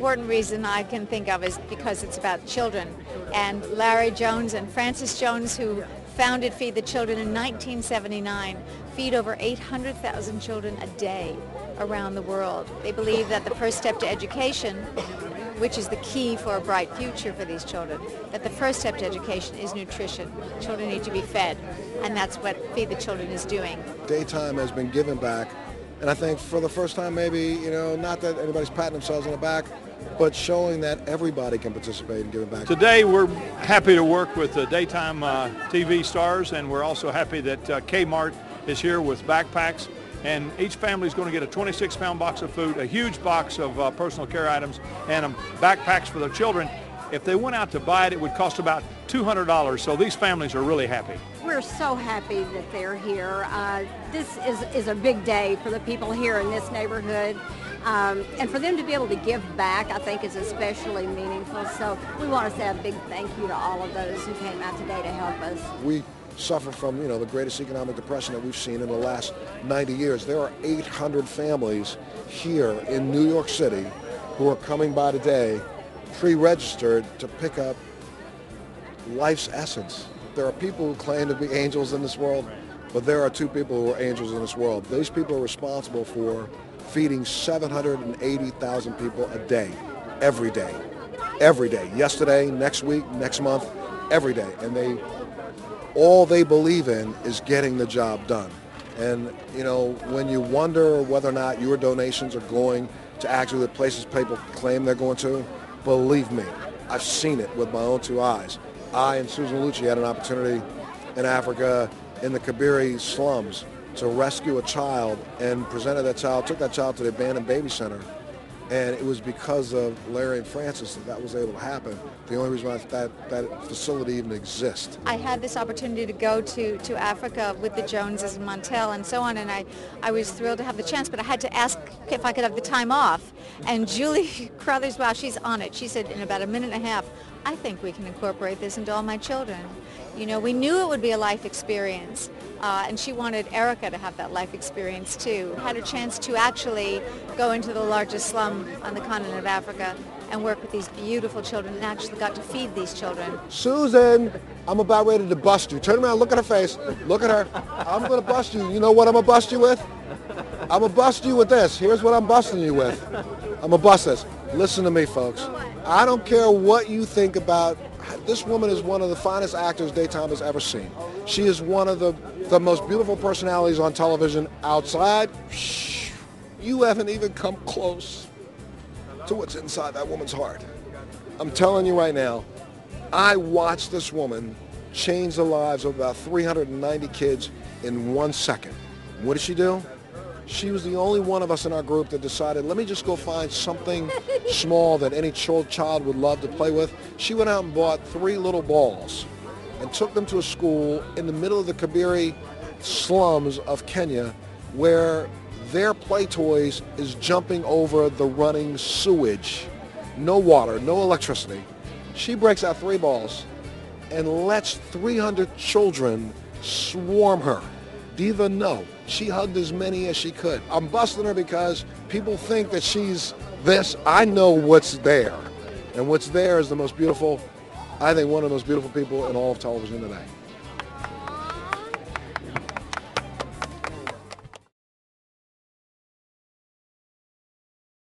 important reason I can think of is because it's about children. And Larry Jones and Francis Jones, who founded Feed the Children in 1979, feed over 800,000 children a day around the world. They believe that the first step to education, which is the key for a bright future for these children, that the first step to education is nutrition. Children need to be fed, and that's what Feed the Children is doing. Daytime has been given back, and I think for the first time maybe, not that anybody's patting themselves on the back, but showing that everybody can participate in giving back. Today we're happy to work with the daytime TV stars, and we're also happy that Kmart is here with backpacks, and each family is going to get a 26-pound box of food, a huge box of personal care items, and backpacks for their children. If they went out to buy it, it would cost about $200, so these families are really happy. We're so happy that they're here. This is a big day for the people here in this neighborhood. And for them to be able to give back, I think, is especially meaningful. So we want to say a big thank you to all of those who came out today to help us. We suffer from, the greatest economic depression that we've seen in the last 90 years. There are 800 families here in New York City who are coming by today, pre-registered, to pick up life's essence. There are people who claim to be angels in this world, but there are two people who are angels in this world. These people are responsible for feeding 780,000 people a day, every day, yesterday, next week, next month, every day. And all they believe in is getting the job done. And, when you wonder whether or not your donations are going to actually the places people claim they're going to, believe me, I've seen it with my own two eyes. I and Susan Lucci had an opportunity in Africa in the Kibiri slums to rescue a child and took that child to the abandoned baby center. And it was because of Larry and Francis that was able to happen. The only reason why that facility even exists. I had this opportunity to go to Africa with the Joneses and Montel and so on, and I was thrilled to have the chance, but I had to ask if I could have the time off. And Julie Crothers, wow, she's on it. She said in about a minute and a half, I think we can incorporate this into all my children. We knew it would be a life experience, and she wanted Erica to have that life experience too. Had a chance to actually go into the largest slum on the continent of Africa and work with these beautiful children, and actually got to feed these children. Susan, I'm about ready to bust you. Turn around, look at her face, look at her. I'm going to bust you. You know what I'm going to bust you with? I'm going to bust you with this. Here's what I'm busting you with. I'm going to bust this. Listen to me, folks. I don't care what you think about. This woman is one of the finest actors daytime has ever seen. She is one of the most beautiful personalities on television outside. Shh, you haven't even come close to what's inside that woman's heart. I'm telling you right now, I watched this woman change the lives of about 390 kids in 1 second. What did she do? She was the only one of us in our group that decided, let me just go find something small that any child would love to play with. She went out and bought 3 little balls and took them to a school in the middle of the Kibiri slums of Kenya, where their play toys is jumping over the running sewage. No water, no electricity. She breaks out 3 balls and lets 300 children swarm her. Diva, no. She hugged as many as she could. I'm busting her because people think that she's this. I know what's there. And what's there is the most beautiful, I think one of the most beautiful people in all of television today.